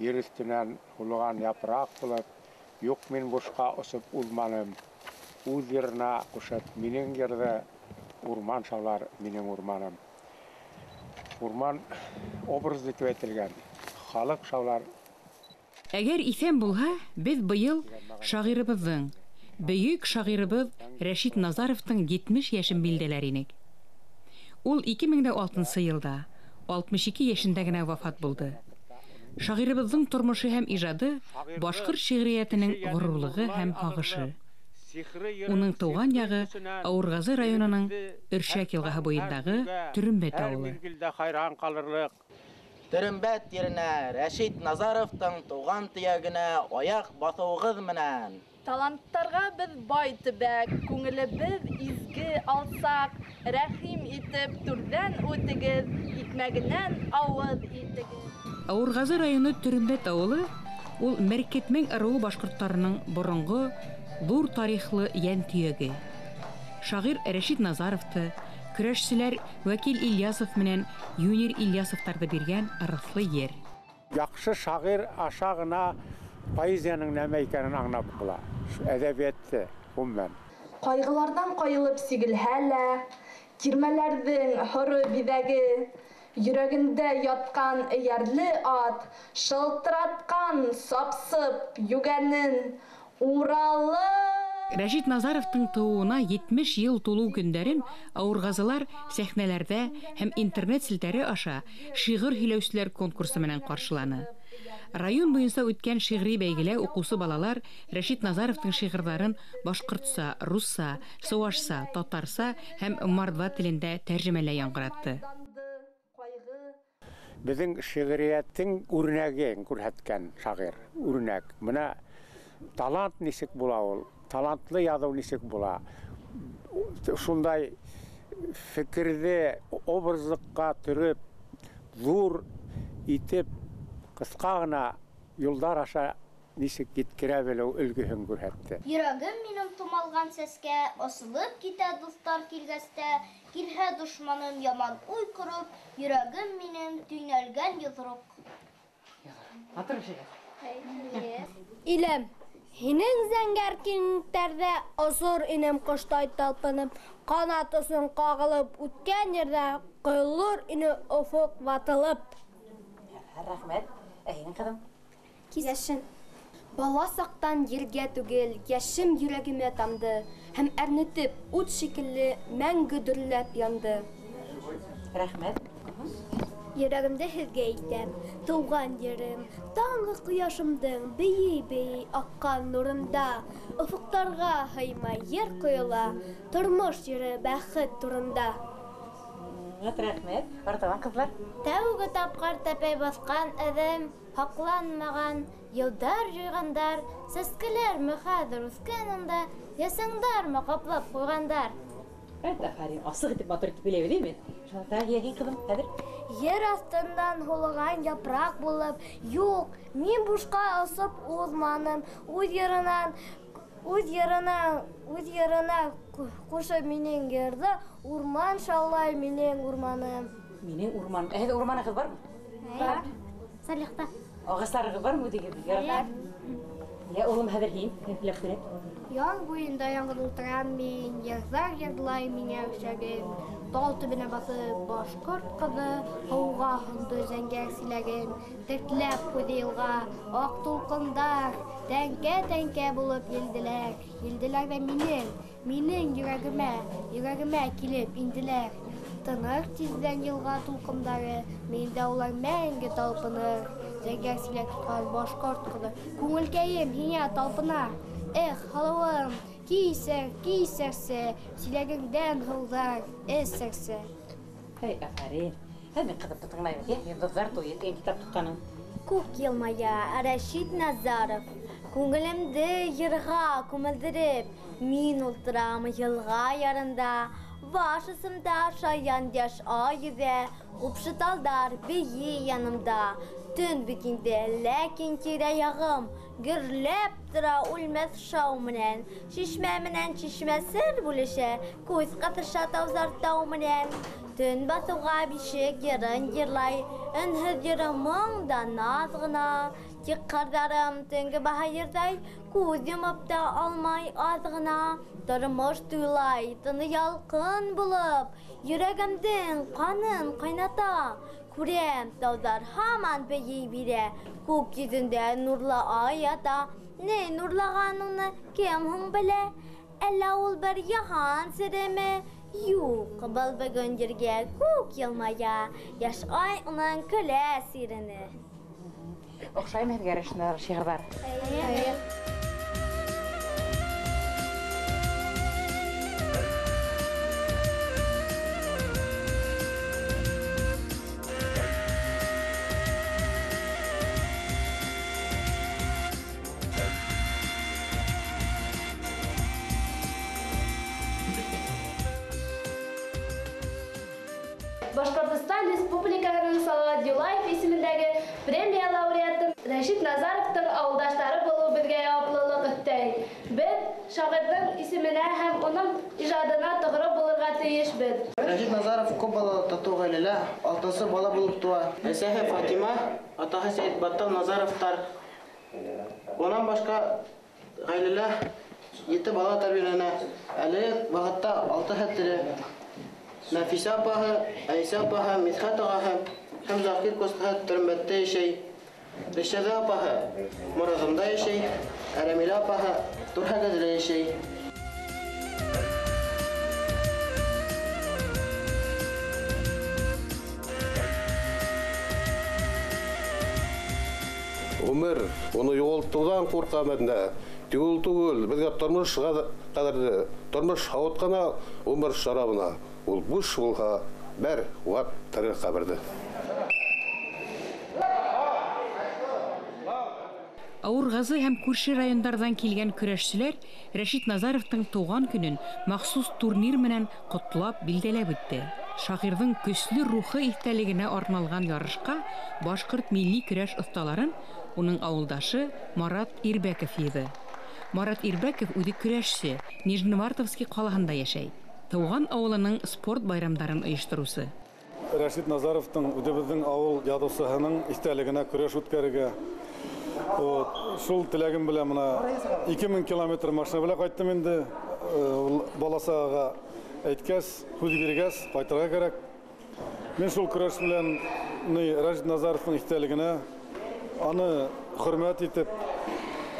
yer üstünen ulugan yaprak bulup, yok men boşka osıp ulmanım. Uz yerine kuşat minin yerde urman şavlar minin urmanım. Urman obrazı tüvetilgen. Halk şavlar. Eğer isen bulha, biz bu yıl şagiribizin, büyük şagiribiz Reşit Nazarov'tың 70 yaşın bildilerinik. Ул 2006 yılda 62 yaşındagina vafat buldu. Şagiribizin turmuşu hem icadı, Başkır şiiriyetinin gururluğu hem hagışı. Onun tuğan yağı Aurgazı rayonunun Ürşek yılgahı boyundağı Türümbet ağılı. Türümbet yerine Reşit Nazarov'tың tuğan tiyagına ayak basıvığız menen. Talantlarga biz boy tibek, ko'nglimiz izgi alsak, rahim etib turdan o'tigiz, itmaginan ovoz etigiz. Aurgazı rayonu Türümbet ağılı, ул Merketmen arığı başkırtlarının burungu, zor tarihli yen tüyegi. Şagir Reşit Nazarov'tı, küreşçiler Vakil İlyasov menen Yunir İlyasov'tarda birgen araslı yer. Yaxşı şagir aşağına poeziyanın näme ikenin anlap bula. Şu edebiyatı umman. Qaygılardan qayılıp sigilhələ, kirmələrдің hırı bizəgi, yüreğinde yatkan yerli at, şıltıratkan sapsıp yügenin uralı. Reşit Nazarov'tың tuğuna 70 yıl tolu günlerin Aurgazılar səhnelerde hem internet silteri aşa şiir hilösüler konkursu menen karşılanı. Rayon boyunca ötken şiiri beygile okusu balalar Reşit Nazarov'tың şiirlerin Başkırtsa, Rusça, Sovaşsa, Tatarsa hem Mardva tilinde tercümele yankırattı. Bizim şiiriyetin ürnägen күрһәткән şagir, ürnäk. Buna talant nisik bula ol. Talantlı yazıv nisik bula. Şunday fikirde obrazlıkka türüp zor itip kıskağına yollar aşa nisik gitkire bile ülgühün görhetdi. Yüreğim benim tumalgan seske asılıp gite dostlar kilgeste, kilhe düşmanım yaman uy kurup, yüreğim benim tüynelgen yıldırık. Hatırım şey. İlem. Hinin zəngər kinliklərdə asır inem qışday talpınıb, qanat usun qağılıb, ütkən yerdə qıyılır ine ufuk vatılıb. Rahmet, eynin kızım. Yaşın. Bala saqtan yerге түгел, yaşım yüreğime tamdı, hem ərnitib, ut şekilli мәңгі дүрләп yandı. Rahmet. Yüreğimde hizge eylem, tuğan yerim, tağlı kıyaşımdın beyi akkan nurunda, ufuklarga haymay yer koyula, turmuş yeri bәxit turunda. Rahmet, ortadan kızlar. Тәуге тапқар тәпәй басқан әдем, хақланмаған, йылдар жойғандар, сәскелер ме хәзір үскәнінде, ясаңдар ме қаплап қойғандар. Aferin, asık edip batır edip bilevi değil mi? Şuna yeğen kızım, nedir? Yer астынан holuğan yaprak bulup, yok, men boşqa asıp uzmanım, Үз ярына кушы менен герді, урман шаулай менен урманым. Менен урман. Әйді урманы қыз бар мı? Бар. Салихта. Ағыстары қыз бар мı деген? Бар. Ya oğlum hədir кейін, біліп көрек. Яң бойында яңғыр ултыран мен, ярзар ярдылай мене өшәген. Тал түбіне басып, башқұрт қызы, һауға хынды зәңгәр силәген. Тіртләп көдейлға, ақ толқындар, тәңкә болып елділер. Елділер де менің йөрәгімә келіп инділер. Тыныр тизден елға толқындары, менде олар мәңгі талпыныр. Зәңгәр силәк тұтқан башқұрт қызы, көңілкәйім хиңа талпынар. Эх, халауым, кейсәрсе, силәгіңден ғылдар, әсәрсе. Әй, әфәрин. Әмін қыдып тұтыңлаймыз, елдоздар тойы, ең китап тұтқаның. Көк елмая, Рәшит Назаров. Көңілімді ерға көмілдіріп, мен ұлтырам елға ярында. Вашысымда шаян яш айызе, ұпшыталдар бейі янымда. Түн бікінде ләкин тираяғым, гүрләп тұра үлмәс шау менен. Шишмә менен шишмәсір бүліше, көз қатыша таузартау менен. Түн басуға бишек ерін ерлай, үнһіз ері мұңда назғына. Тик кардарым төнге баһайырдай, күз йомып та алмай азгына. Тормыш туйлай, тыны ялкын булып, йөрәгемдең канын кайната. Күрәм, таудар һаман бейей бирә, күк йөзендә нурлы ай ята. Не нурлаган уны кем һуң белә? Әллә ул бер яһан сереме? Юк, был бөгөн җиргә күк елмая, яш ай уның көлә сирене. Охшаймы һеҙгә Рәшит шиғырҙар? Башкортостан Республикасының Салават Юлаев исемендәге премия лауреаты Рәшит Назаровтың авылдаштары булу безгә яуаплылык өстәй. Без шагыйрьнең исеменә һәм уның иҗадына тугры булырга тиешбез. Рәшит Назаров күп бала тату гаиләлә, алтынчы бала булып туа. Әсәһе Фатима, атаһы Сәйд Баттал Назаровтар. Онан башка гаиләлә 7 бала тәрбияләнә. Әле вакытта 6 хәттере. Нәфисә апаһы, Айса апаһы, Мисхат ағаһы һәм Закир Костаһы Төрмәттә яшәй. Ришада апаһы Моразымда яшәй, Әрамила апаһы Турһагәдә яшәй. Өмір, оны юғалтудан қорқамын да. Түгіл, бізге тұрмыш қадірді, тұрмыш хауытқана өмір шарабына. Ол бұш болға бәр уат тірі қабірді. Ауырғазы һәм күрше райондардан килгән көрәшчеләр Рәшит Назаровтың туган көнен махсус турнир менән котлап билдәләп үтте. Шагыйрьнең көчле рухы истәлегенә арналган ярышка башкорт милли көрәш осталарын уның авылдашы Марат Ирбәков еді. Марат Ирбәков үзе көрәшче, Нижневартовский калаһында яшәй. Туган авылының спорт байрамдарын оештырусы. Рәшит Назаровтың үдебезнең авыл ядусыһының истәлегенә көрәш үткәрергә. Шул теләгем белән мына 2000 километр машина белән кайттым инде. Баласага әйткәс, күз биргәс, кайтырга кирәк. Мин шул көрәш белән Рәшит Назаровтың истәлегенә аны хөрмәт итеп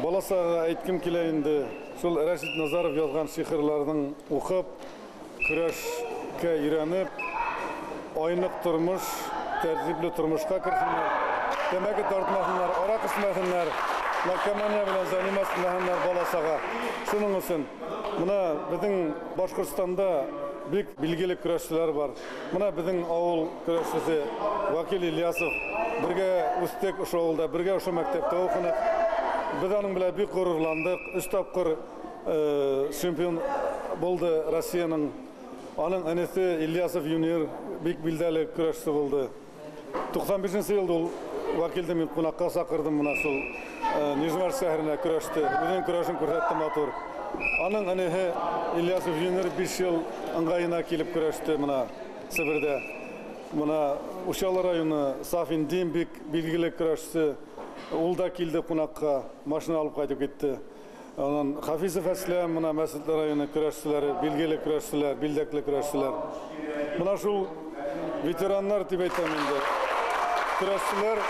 баласага әйткем килә инде. Шул Рәшит Назаров язган шигырьләрен укып, көрәшкә өйрәнеп, айнык тормыш, тәртипле тормышка керсеннәр. Тәмәке тартмасыннар, арак эчмәсеннәр, наркомания белән занимаштырмасыннар баласага. Шуның өчен мына безнең Башкортстанда бик билгеле көрәшчеләр бар. Мына безнең авыл көрәшчесе Вакил Ильясов бергә үстек ошо авылда, бергә ошо мәктәптә укыдык. Без аның белән бик горурландык. 3 тапкыр чемпион булды Россиянең. Аның әнисе Ильясов юниор бик билдәле көрәшче булды. 95 елда ул Вакилде мин кунакка сакырдым мына шул Нижневартов шәһәренә көрәште. Үзенең көрәшен күрсәтте матур. Аның әнисе Ильясов юниор 5 ел ыңгайына килеп көрәште мына Сибирдә. Мына Ушал районы Сафиндин бик билгеле көрәшче. Ул да килде кунакка, машина алып кайтып китте. Анан Хафизов Әсләм мына Мәсәт районы көрәшчеләре, билгеле көрәшчеләр, билдәкле көрәшчеләр. Мына шул ветераннар дип әйтәм инде. Көрәшчеләр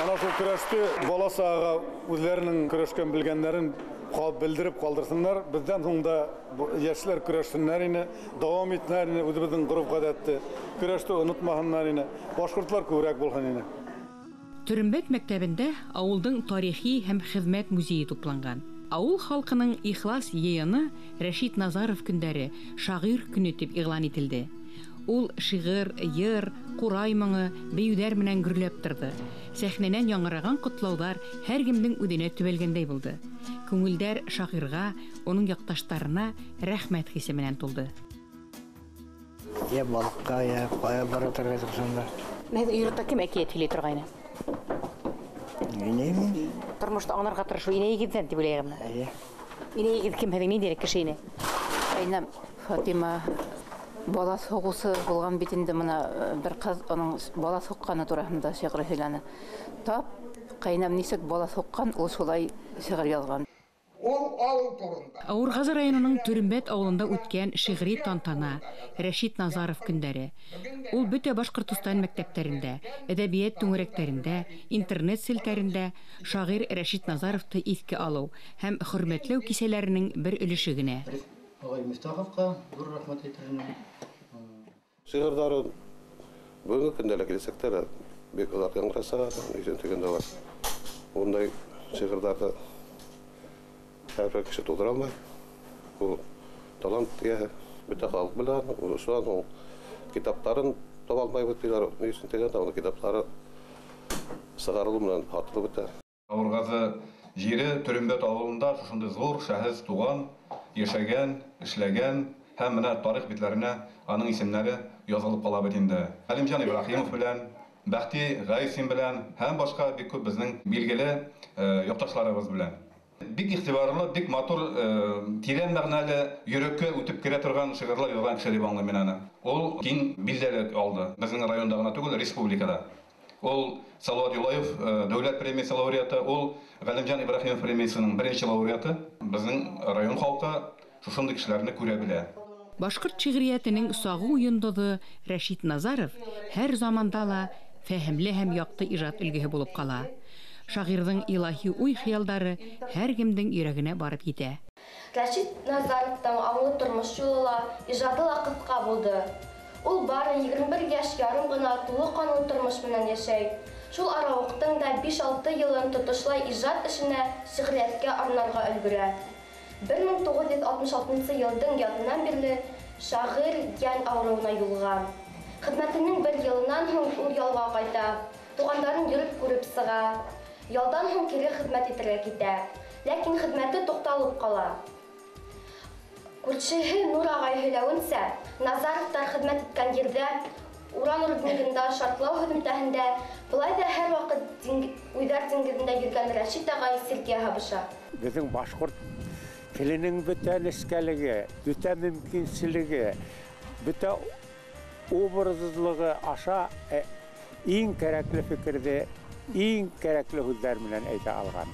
ана шул көрәште баласага үзләренең көрәшкән белгәннәрен белдереп калдырсыннар. Бездән соң да яшьләр көрәшсеннәр ине, дәвам итсеннәр ине, үзебезнең гореф гадәтте. Көрәште онытмаһыннар ине. Башкортлар күбрәк булган ине. Төрөмбәт мәктәбендә авылдың тарихи һәм хезмәт музее тупланган. Авыл халкының ихлас йыйыны Рәшит Назаров көндәре шагыйрь көне дип игълан ителде. Ул шигырь, йыр, курай моңы, бейүләр менән гөрләп торды. Сәхнәнән яңгыраган котлаулар һәр кемнең үденә төбәлгәндәй булды. Күңелдәр шагыйрьгә, оның якташтарына рәхмәт хисе менән тулды. Я балыкка, я кая бара торган шунда. Мен йортта кем әкият һөйли торгайны? Инеме? Тормышта аңларга тырышу инәй гидән дип уйлыйм. Инәй гид кем һәдәң нидә кешене? Айнам Фатима бала соғысы булган бит инде мына бер кыз аның бала сокканы турасында шигырь сөйләне. Тап Кайнам нисек бала соккан, ул шулай шигырь язган. Авыргазы районының Төрөмбәт авылында үткән шигъри тантана, Рәшит Назаров көндәре. Ул бөтә Башкортстан мәктәпләрендә, әдәбият түңәрәкләрендә, интернет селтәрендә шагыйрь Рәшит Назаровты искә алу һәм хөрмәтләү кисәләренең бер өлеше генә. Агай Мустафовка зур рәхмәт әйтермен. Шигырьдары бүгенге көндә лә киләчәктә бик озак яңгыраса, өчен тегендә бар. Ондай шигырьләрне һәр кеше тудыра алмай. Ул талант ия, бөтә халык белән, шуның китапларын таба алмай бетләр, өчен тегендә китаплары сыгарылу белән хатылып бетә. Авыргазы җире Төрөмбәт авылында шушында зур шәхес туган, яшәгән, эшләгән һәм менә тарих битләренә аның исемнәре язылып кала бит инде. Әлимҗан Ибраһимов белән, Бәхти Гайсин белән һәм башка бик күп безнең билгеле якташларыбыз белән. Бик игътибарлы, бик матур, тирән мәгънәле, йөрәккә үтеп керә торган шигырьләр язган кеше дип аңлыйм мин аны. Ул киң билдәлек алды. Безнең районда гына түгел, республикада. Ул Салават Юлаев дәүләт премиясе лауреаты, ул Галимҗан Ибраһимов премиясының беренче лауреаты. Безнең район халкы шушындый кешеләрне күрә белә. Башкорт шигъриятенең сагу йондызы Рәшит Назаров һәр заманда ла фәһемле һәм якты иҗат өлгеһе булып кала. Шагыйрьнең илаһи уй-хыяллары һәр кемнең йөрәгенә барып җитә. Рәшит Назаровтың аңлы тормыш юлы ла, иҗаты ла кыска булды. Ул бары 21 яшь ярым гына тулы канлы тормыш белән яшәй. Шул аралыктың да 5-6 елын тотышлай иҗат эшенә, шигърияткә арнарга өлгерә. 1966 елдың языннан бирле шагыйрь ян авыруына юлган. Хезмәтенең 1 елыннан һуң ул ялга кайта. Тугандарын йөреп күреп сыга. Ялдан һуң кире хезмәт итәргә китә. Ләкин хезмәте тукталып кала. Күршеһе Нур агай һөйләвенчә, Назаровтар хезмәт иткән җирдә, уран руднигында шартлау хезмәтендә, булай да һәр вакыт уйдар диңгезендә йөргән Рәшит агай сиркә һабыша. Безнең башкорт теленең бөтә нескәлеге, бөтә мөмкинчелеге, бөтә образлыгы аша иң кирәкле фикерде, иң кирәкле һүзләр белән әйтә алган.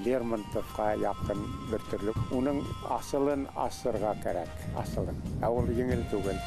Лермонтовка якын бер төрле уның асылын асырга кирәк, асылын. Ә ул җиңел түгел.